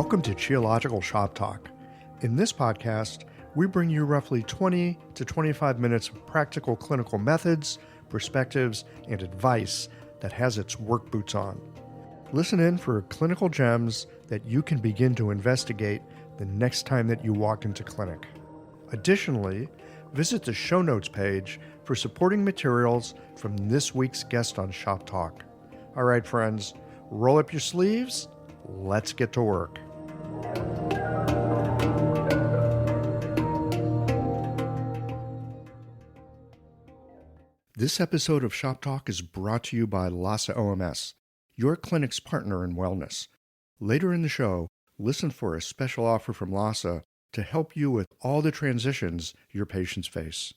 Welcome to Geological Shop Talk. In this podcast, we bring you roughly 20 to 25 minutes of practical clinical methods, perspectives, and advice that has its work boots on. Listen in for clinical gems that you can begin to investigate the next time that you walk into clinic. Additionally, visit the show notes page for supporting materials from this week's guest on Shop Talk. All right, friends, roll up your sleeves. Let's get to work. This episode of Shop Talk is brought to you by LASA OMS, your clinic's partner in wellness. Later in the show, listen for a special offer from LASA to help you with all the transitions your patients face.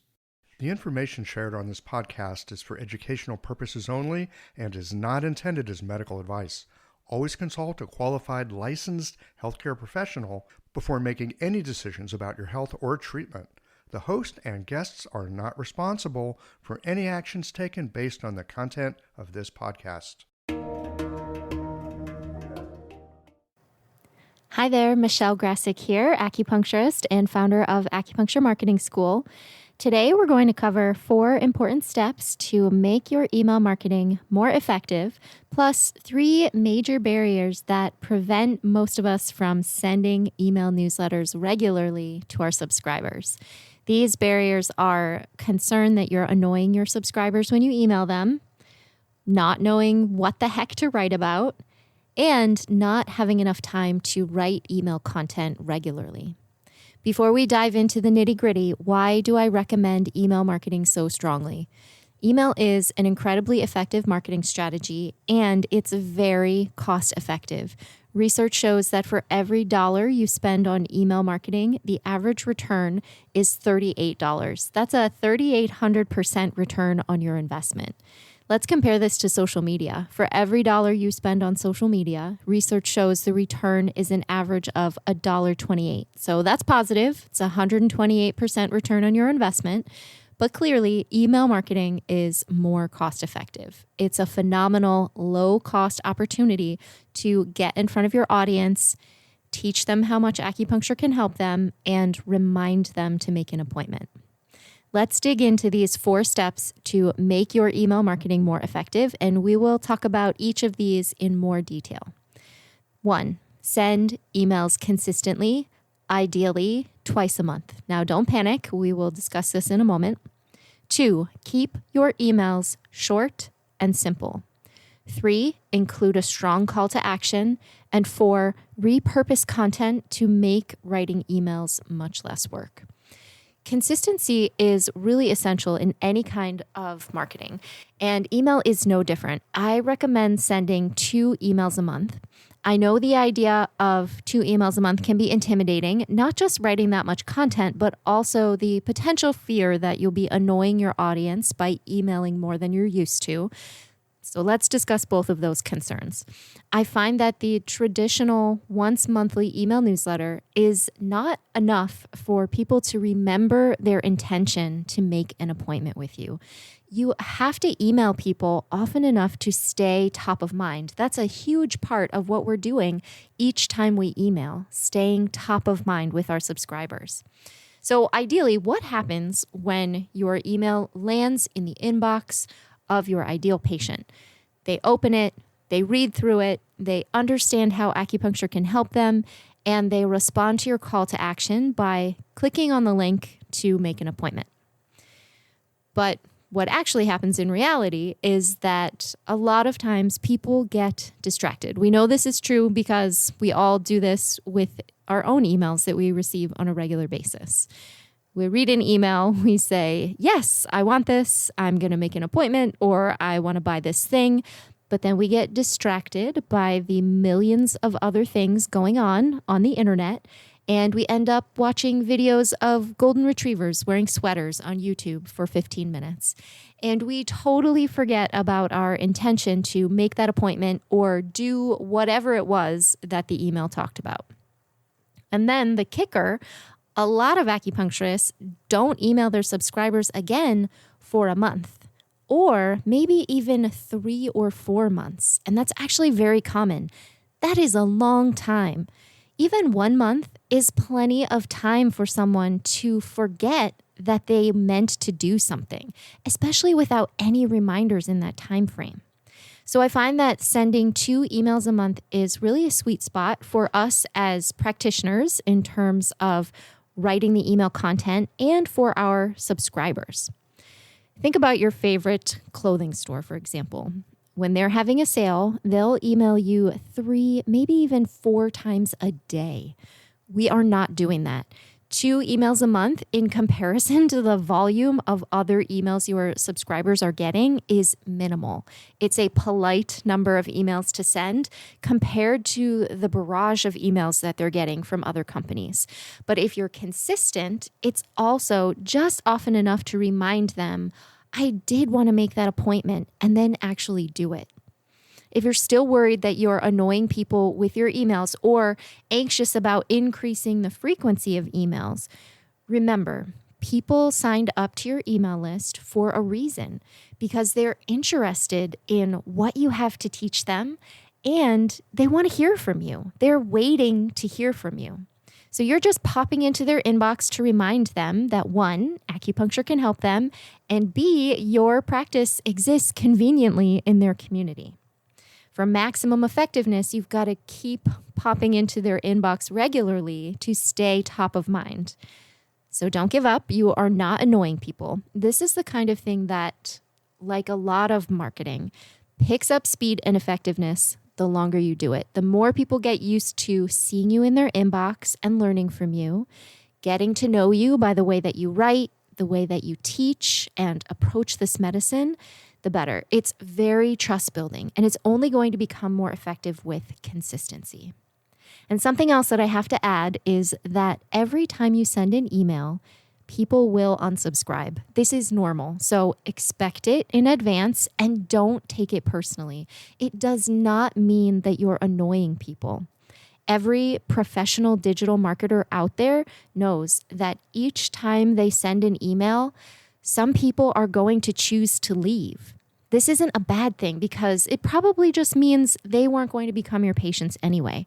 The information shared on this podcast is for educational purposes only and is not intended as medical advice. Always consult a qualified licensed healthcare professional before making any decisions about your health or treatment. The host and guests are not responsible for any actions taken based on the content of this podcast. Hi there, Michelle Grasek here, acupuncturist and founder of Acupuncture Marketing School. Today, we're going to cover 4 important steps to make your email marketing more effective, plus 3 major barriers that prevent most of us from sending email newsletters regularly to our subscribers. These barriers are concern that you're annoying your subscribers when you email them, not knowing what the heck to write about, and not having enough time to write email content regularly. Before we dive into the nitty-gritty, why do I recommend email marketing so strongly? Email is an incredibly effective marketing strategy, and it's very cost-effective. Research shows that for every dollar you spend on email marketing, the average return is $38. That's a 3,800% return on your investment. Let's compare this to social media. For every dollar you spend on social media, research shows the return is an average of $1.28. So that's positive. It's a 128% return on your investment. But clearly, email marketing is more cost effective. It's a phenomenal low-cost opportunity to get in front of your audience, teach them how much acupuncture can help them, and remind them to make an appointment. Let's dig into these 4 steps to make your email marketing more effective, and we will talk about each of these in more detail. 1, send emails consistently, ideally twice a month. Now, don't panic. We will discuss this in a moment. 2, keep your emails short and simple. 3, include a strong call to action. And 4, repurpose content to make writing emails much less work. Consistency is really essential in any kind of marketing, and email is no different. I recommend sending 2 emails a month. I know the idea of 2 emails a month can be intimidating, not just writing that much content, but also the potential fear that you'll be annoying your audience by emailing more than you're used to. So let's discuss both of those concerns. I find that the traditional once monthly email newsletter is not enough for people to remember their intention to make an appointment with you. You have to email people often enough to stay top of mind. That's a huge part of what we're doing each time we email, staying top of mind with our subscribers. So ideally, what happens when your email lands in the inbox of your ideal patient? They open it, they read through it, they understand how acupuncture can help them, and they respond to your call to action by clicking on the link to make an appointment. But what actually happens in reality is that a lot of times people get distracted. We know this is true because we all do this with our own emails that we receive on a regular basis. We read an email, we say, yes, I want this, I'm going to make an appointment, or I want to buy this thing. But then we get distracted by the millions of other things going on the internet, and we end up watching videos of golden retrievers wearing sweaters on YouTube for 15 minutes. And we totally forget about our intention to make that appointment or do whatever it was that the email talked about. And then the kicker, a lot of acupuncturists don't email their subscribers again for a month, or maybe even 3 or 4 months. And that's actually very common. That is a long time. Even 1 month is plenty of time for someone to forget that they meant to do something, especially without any reminders in that time frame. So I find that sending 2 emails a month is really a sweet spot for us as practitioners in terms of writing the email content and for our subscribers. Think about your favorite clothing store, for example. When they're having a sale, they'll email you 3, maybe even 4 times a day. We are not doing that. 2 emails a month in comparison to the volume of other emails your subscribers are getting is minimal. It's a polite number of emails to send compared to the barrage of emails that they're getting from other companies. But if you're consistent, it's also just often enough to remind them, I did want to make that appointment, and then actually do it. If you're still worried that you're annoying people with your emails or anxious about increasing the frequency of emails, remember, people signed up to your email list for a reason because they're interested in what you have to teach them and they want to hear from you. They're waiting to hear from you. So you're just popping into their inbox to remind them that 1, acupuncture can help them, and B, your practice exists conveniently in their community. For maximum effectiveness, you've got to keep popping into their inbox regularly to stay top of mind. So don't give up. You are not annoying people. This is the kind of thing that, like a lot of marketing, picks up speed and effectiveness the longer you do it. The more people get used to seeing you in their inbox and learning from you, getting to know you by the way that you write, the way that you teach and approach this medicine, the better. It's very trust building, and it's only going to become more effective with consistency. And something else that I have to add is that every time you send an email, people will unsubscribe. This is normal. So expect it in advance and don't take it personally. It does not mean that you're annoying people. Every professional digital marketer out there knows that each time they send an email, some people are going to choose to leave. This isn't a bad thing because it probably just means they weren't going to become your patients anyway.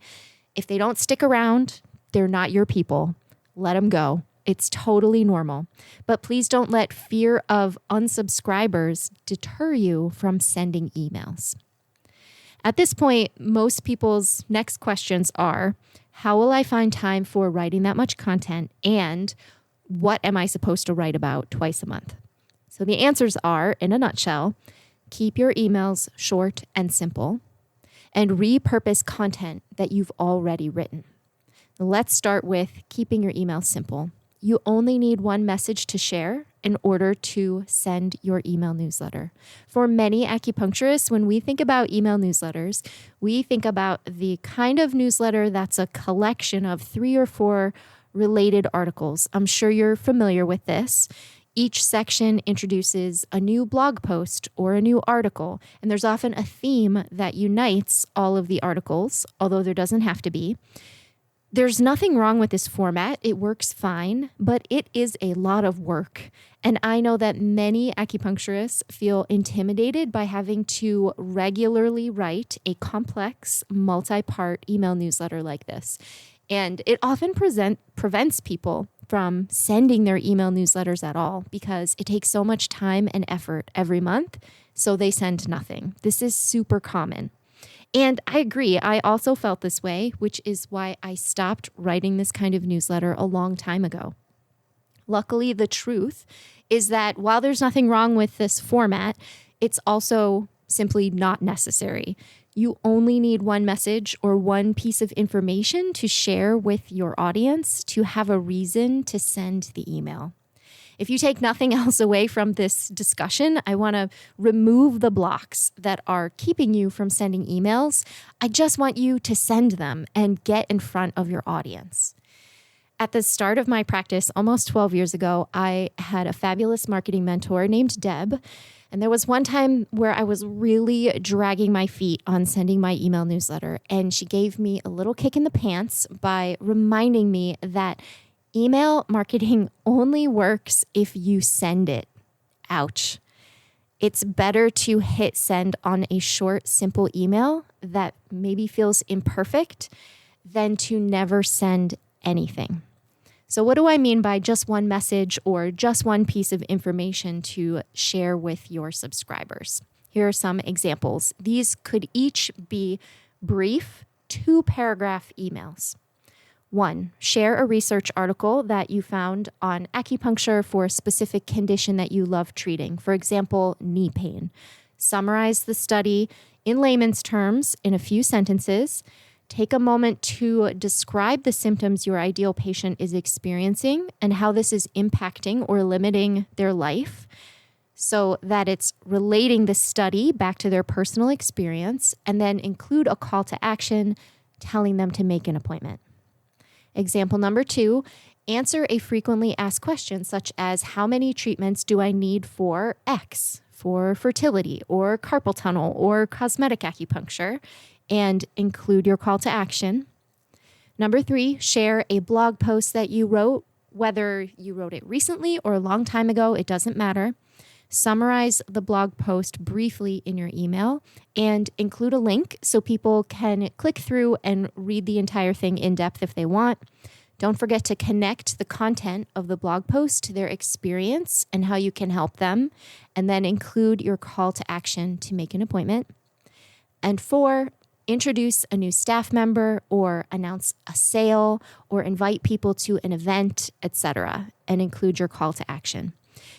If they don't stick around, they're not your people. Let them go. It's totally normal. But please don't let fear of unsubscribers deter you from sending emails. At this point, most people's next questions are, how will I find time for writing that much content? And what am I supposed to write about twice a month? So the answers are, in a nutshell, keep your emails short and simple and repurpose content that you've already written. Let's start with keeping your email simple. You only need 1 message to share in order to send your email newsletter. For many acupuncturists, when we think about email newsletters, we think about the kind of newsletter that's a collection of 3 or 4 related articles. I'm sure you're familiar with this. Each section introduces a new blog post or a new article, and there's often a theme that unites all of the articles, although there doesn't have to be. There's nothing wrong with this format. It works fine, but it is a lot of work. And I know that many acupuncturists feel intimidated by having to regularly write a complex, multi-part email newsletter like this. And it often prevents people from sending their email newsletters at all because it takes so much time and effort every month, so they send nothing. This is super common. And I agree. I also felt this way, which is why I stopped writing this kind of newsletter a long time ago. Luckily, the truth is that while there's nothing wrong with this format, it's also simply not necessary. You only need 1 message or 1 piece of information to share with your audience to have a reason to send the email. If you take nothing else away from this discussion, I want to remove the blocks that are keeping you from sending emails. I just want you to send them and get in front of your audience. At the start of my practice, almost 12 years ago, I had a fabulous marketing mentor named Deb. And there was one time where I was really dragging my feet on sending my email newsletter. And she gave me a little kick in the pants by reminding me that email marketing only works if you send it. Ouch. It's better to hit send on a short, simple email that maybe feels imperfect than to never send anything. So what do I mean by just one message or just one piece of information to share with your subscribers? Here are some examples. These could each be brief 2-paragraph emails. 1, share a research article that you found on acupuncture for a specific condition that you love treating. For example, knee pain. Summarize the study in layman's terms in a few sentences. Take a moment to describe the symptoms your ideal patient is experiencing and how this is impacting or limiting their life so that it's relating the study back to their personal experience, and then include a call to action telling them to make an appointment. Example number 2, answer a frequently asked question such as how many treatments do I need for X, for fertility or carpal tunnel or cosmetic acupuncture, and include your call to action. Number 3, share a blog post that you wrote, whether you wrote it recently or a long time ago, it doesn't matter. Summarize the blog post briefly in your email and include a link so people can click through and read the entire thing in depth if they want. Don't forget to connect the content of the blog post to their experience and how you can help them, and then include your call to action to make an appointment. And 4, introduce a new staff member or announce a sale or invite people to an event, etc., and include your call to action.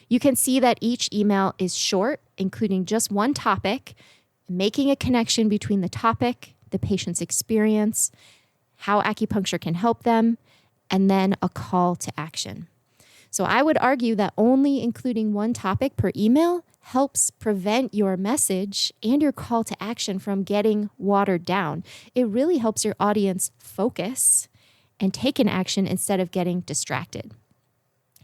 You can see that each email is short, including just one topic, making a connection between the topic, the patient's experience, how acupuncture can help them, and then a call to action. So I would argue that only including one topic per email helps prevent your message and your call to action from getting watered down. It really helps your audience focus and take an action instead of getting distracted.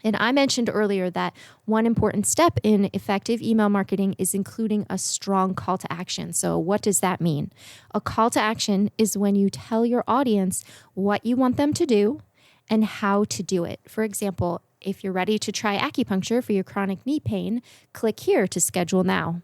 And I mentioned earlier that one important step in effective email marketing is including a strong call to action. So what does that mean? A call to action is when you tell your audience what you want them to do and how to do it. For example, if you're ready to try acupuncture for your chronic knee pain, click here to schedule now.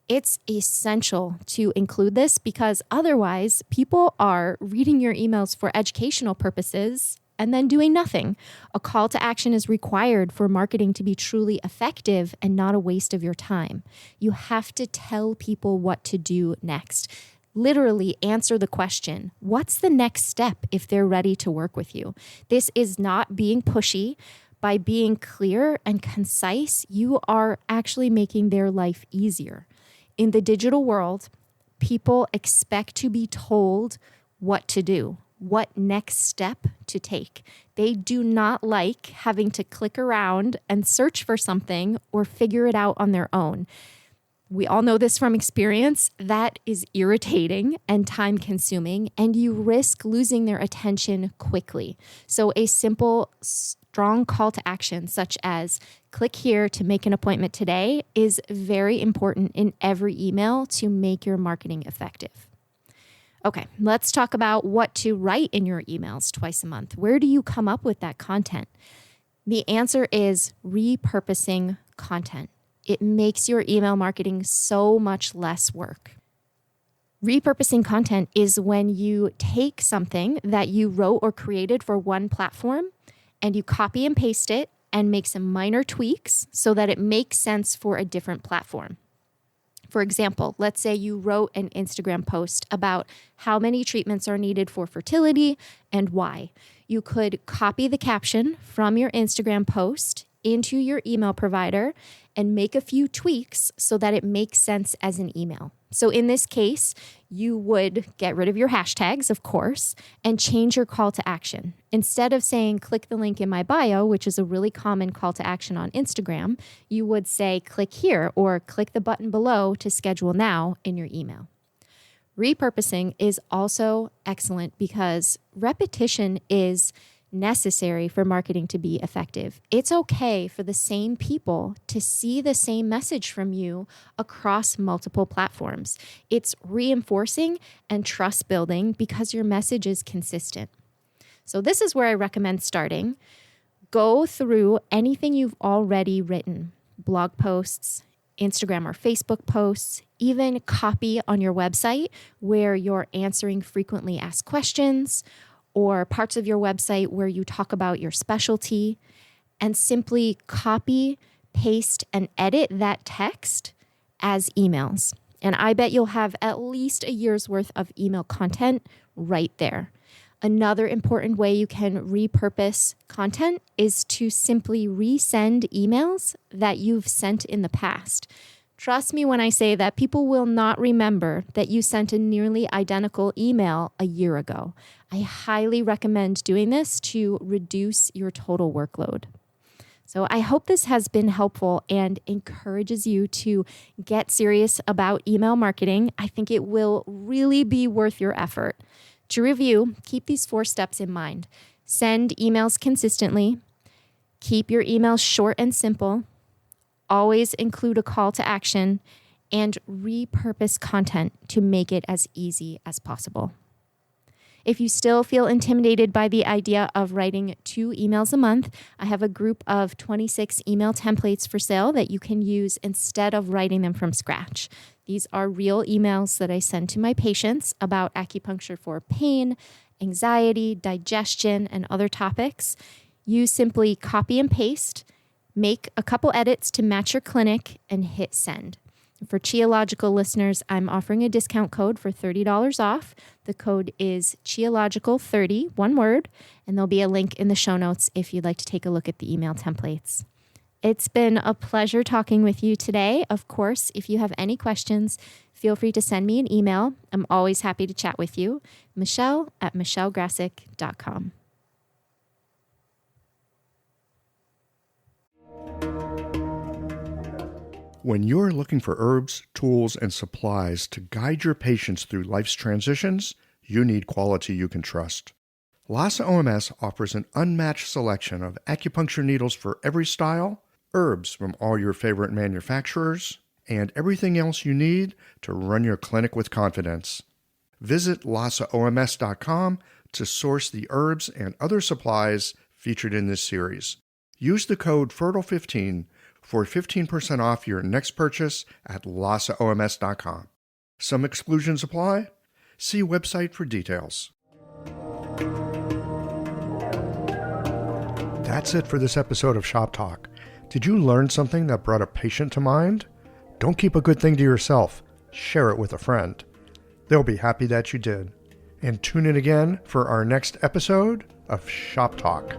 It's essential to include this because otherwise people are reading your emails for educational purposes and then doing nothing. A call to action is required for marketing to be truly effective and not a waste of your time. You have to tell people what to do next. Literally answer the question, what's the next step if they're ready to work with you? This is not being pushy. By being clear and concise, you are actually making their life easier. In the digital world, people expect to be told what to do, what next step to take. They do not like having to click around and search for something or figure it out on their own. We all know this from experience. That is irritating and time consuming, and you risk losing their attention quickly. So a simple, strong call to action, such as click here to make an appointment today, is very important in every email to make your marketing effective. Okay, let's talk about what to write in your emails twice a month. Where do you come up with that content? The answer is repurposing content. It makes your email marketing so much less work. Repurposing content is when you take something that you wrote or created for one platform and you copy and paste it and make some minor tweaks so that it makes sense for a different platform. For example, let's say you wrote an Instagram post about how many treatments are needed for fertility and why. You could copy the caption from your Instagram post into your email provider and make a few tweaks so that it makes sense as an email. So in this case, you would get rid of your hashtags, of course, and change your call to action. Instead of saying, click the link in my bio, which is a really common call to action on Instagram, you would say, click here or click the button below to schedule now in your email. Repurposing is also excellent because repetition is necessary for marketing to be effective. It's okay for the same people to see the same message from you across multiple platforms. It's reinforcing and trust building because your message is consistent. So this is where I recommend starting. Go through anything you've already written, blog posts, Instagram or Facebook posts, even copy on your website where you're answering frequently asked questions or parts of your website where you talk about your specialty, and simply copy, paste, and edit that text as emails. And I bet you'll have at least a year's worth of email content right there. Another important way you can repurpose content is to simply resend emails that you've sent in the past. Trust me when I say that people will not remember that you sent a nearly identical email a year ago. I highly recommend doing this to reduce your total workload. So I hope this has been helpful and encourages you to get serious about email marketing. I think it will really be worth your effort. To review, keep these 4 steps in mind. Send emails consistently. Keep your emails short and simple. Always include a call to action, and repurpose content to make it as easy as possible. If you still feel intimidated by the idea of writing 2 emails a month, I have a group of 26 email templates for sale that you can use instead of writing them from scratch. These are real emails that I send to my patients about acupuncture for pain, anxiety, digestion, and other topics. You simply copy and paste, make a couple edits to match your clinic, and hit send. For Qiological listeners, I'm offering a discount code for $30 off. The code is Qiological30, one word, and there'll be a link in the show notes if you'd like to take a look at the email templates. It's been a pleasure talking with you today. Of course, if you have any questions, feel free to send me an email. I'm always happy to chat with you. Michelle@michellegrasek.com. When you're looking for herbs, tools, and supplies to guide your patients through life's transitions, you need quality you can trust. Lhasa OMS offers an unmatched selection of acupuncture needles for every style, herbs from all your favorite manufacturers, and everything else you need to run your clinic with confidence. Visit LhasaOMS.com to source the herbs and other supplies featured in this series. Use the code FERTILE15 for 15% off your next purchase at LhasaOMS.com. Some exclusions apply. See website for details. That's it for this episode of Shop Talk. Did you learn something that brought a patient to mind? Don't keep a good thing to yourself. Share it with a friend. They'll be happy that you did. And tune in again for our next episode of Shop Talk.